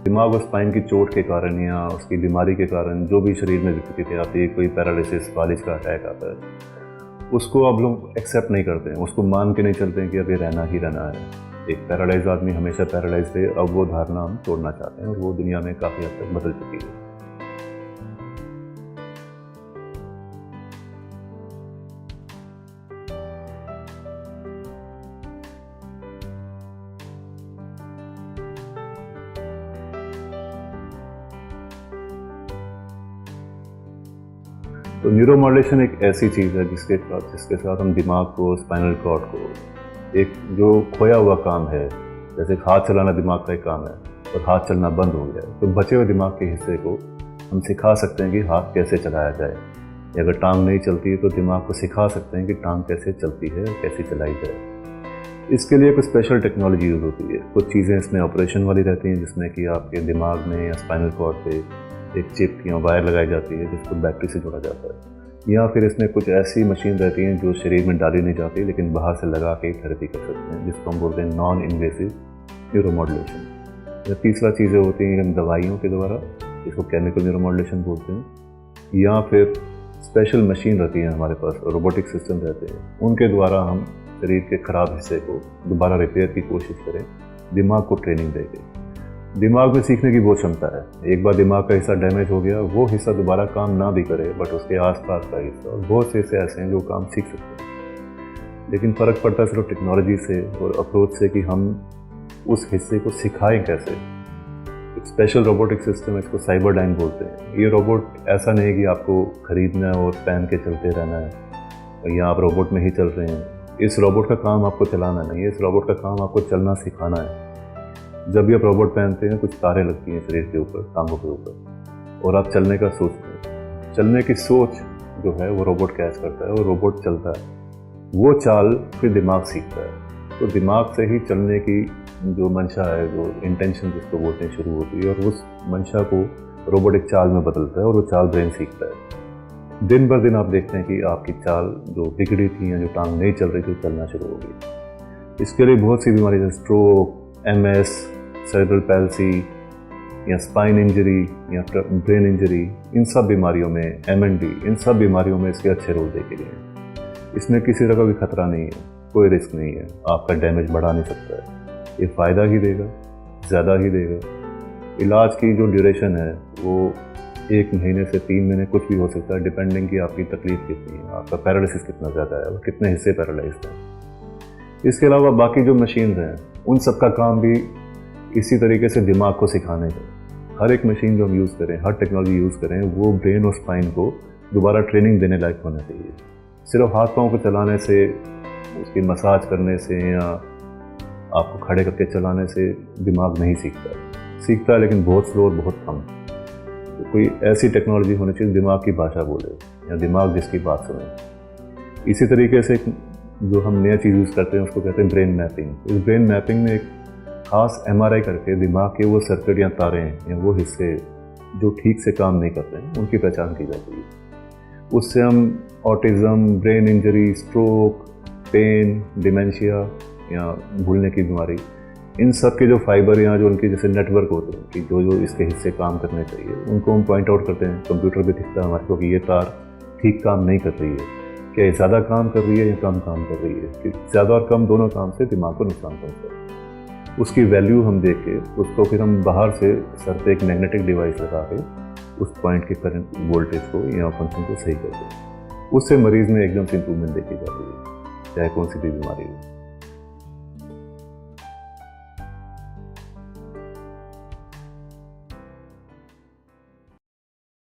दिमाग और स्पाइन की चोट के कारण या उसकी बीमारी के कारण जो भी शरीर में विकृति आती है, कोई पैरालिसिस, फालिज का अटैक आता है, उसको अब लोग एक्सेप्ट नहीं करते हैं, उसको मान के नहीं चलते हैं कि अब ये रहना ही रहना है। एक पैरालाइज आदमी हमेशा पैरालाइज रहे, अब वो धारणा हम तोड़ना चाहते हैं और वो दुनिया में काफ़ी हद तक बदल चुकी है। तो न्यूरोमॉड्यूलेशन एक ऐसी चीज़ है जिसके साथ हम दिमाग को, स्पाइनल कॉर्ड को, एक जो खोया हुआ काम है, जैसे हाथ चलाना दिमाग का एक काम है और हाथ चलना बंद हो गया है, तो बचे हुए दिमाग के हिस्से को हम सिखा सकते हैं कि हाथ कैसे चलाया जाए, या अगर टांग नहीं चलती है तो दिमाग को सिखा सकते हैं कि टांग कैसे चलती है और कैसे चलाई जाए। इसके लिए कुछ स्पेशल टेक्नोलॉजी यूज़ होती है। कुछ चीज़ें इसमें ऑपरेशन वाली रहती हैं, जिसमें कि आपके दिमाग में या स्पाइनल कॉर्ड पे एक चिप या वायर लगाई जाती है जिसको बैटरी से जोड़ा जाता है, या फिर इसमें कुछ ऐसी मशीन रहती हैं जो शरीर में डाली नहीं जाती लेकिन बाहर से लगा के थेरेपी कर सकते हैं, जिसको हम बोलते हैं नॉन इन्वेसिव न्यूरोमॉड्यूलेशन। या तीसरा चीज़ें होती हैं हम दवाइयों के द्वारा, जिसको केमिकल न्यूरोमॉड्यूलेशन बोलते हैं, या फिर स्पेशल मशीन रहती है हमारे पास, रोबोटिक सिस्टम रहते हैं, उनके द्वारा हम शरीर के ख़राब हिस्से को दोबारा रिपेयर की कोशिश करें, दिमाग को ट्रेनिंग देके। दिमाग में सीखने की बहुत क्षमता है। एक बार दिमाग का हिस्सा डैमेज हो गया, वो हिस्सा दोबारा काम ना भी करे, बट उसके आसपास का हिस्सा, और बहुत से हिस्से ऐसे हैं जो काम सीख सकते हैं। लेकिन फ़र्क पड़ता है सिर्फ टेक्नोलॉजी से और अप्रोच से कि हम उस हिस्से को सिखाएं कैसे। एक स्पेशल रोबोटिक सिस्टम है, इसको साइबरडाइन बोलते हैं। ये रोबोट ऐसा नहीं है कि आपको खरीदना है और पहन के चलते रहना है या आप रोबोट में ही चल रहे हैं। इस रोबोट का काम आपको चलाना नहीं है, इस रोबोट का काम आपको चलना सिखाना है। जब भी आप रोबोट पहनते हैं, कुछ तारें लगती हैं शरीर के ऊपर, टांगों के ऊपर, और आप चलने का सोचते हैं। चलने की सोच जो है वो रोबोट कैच करता है और रोबोट चलता है। वो चाल फिर दिमाग सीखता है। तो दिमाग से ही चलने की जो मंशा है, जो इंटेंशन जिसको बोलते हैं, शुरू होती है, और उस मंशा को रोबोट एक चाल में बदलता है और वो चाल ब्रेन सीखता है। दिन बर दिन आप देखते हैं कि आपकी चाल जो बिगड़ी थी या जो टांग नहीं चल रही थी, चलना शुरू हो गई। इसके लिए बहुत सी बीमारी जैसे स्ट्रोक, MS, सेरेब्रल पैल्सी या स्पाइन इंजरी या ब्रेन इंजरी, इन सब बीमारियों में, MND, इन सब बीमारियों में इसके अच्छे रोल देखे गए हैं। इसमें किसी तरह का भी खतरा नहीं है, कोई रिस्क नहीं है, आपका डैमेज बढ़ा नहीं सकता है। ये फ़ायदा ही देगा, ज़्यादा ही देगा। इलाज की जो ड्यूरेशन है वो 1 महीने से 3 महीने कुछ भी हो सकता है, डिपेंडिंग कि आपकी तकलीफ कितनी है, आपका पैरालिसिस कितना ज़्यादा है और कितने हिस्से पैरालाइज्ड हैं। इसके अलावा बाकी जो मशीन्स हैं, उन सब का काम भी इसी तरीके से दिमाग को सिखाने का। हर एक मशीन जो हम यूज़ करें, हर टेक्नोलॉजी यूज़ करें, वो ब्रेन और स्पाइन को दोबारा ट्रेनिंग देने लायक होना चाहिए। सिर्फ हाथ पाँव को चलाने से, उसकी मसाज करने से या आपको खड़े करके चलाने से दिमाग नहीं सीखता है लेकिन बहुत स्लो और बहुत कम। तो कोई ऐसी टेक्नोलॉजी होनी चाहिए दिमाग की भाषा बोले या दिमाग जिसकी बात सुने। इसी तरीके से जो हम नया चीज़ यूज़ करते हैं उसको कहते हैं ब्रेन मैपिंग। इस ब्रेन मैपिंग में एक खास MRI करके दिमाग के वो सर्किट या तारें या वो हिस्से जो ठीक से काम नहीं करते हैं, उनकी पहचान की जाती है। उससे हम autism, brain injury, stroke, pain, dementia या भूलने की बीमारी, इन सब के जो फाइबर या जो उनके जैसे नेटवर्क होते हैं कि जो इसके हिस्से काम करने चाहिए, उनको हम पॉइंट आउट करते हैं। कंप्यूटर पे दिखता है हमारे को कि ये तार ठीक काम नहीं कर रही है, क्या ये ज़्यादा काम कर रही है या कम काम कर रही है, कि ज़्यादा और कम दोनों काम से दिमाग को नुकसान पहुँचता है। उसकी वैल्यू हम देख के उसको फिर हम बाहर से सर पे एक मैग्नेटिक डिवाइस लगा के उस पॉइंट के करंट वोल्टेज को या फंक्शन को सही करते हैं। उससे मरीज़ में एकदम से इंप्रूवमेंट देखी जाती है, चाहे कौन सी भी बीमारी हो।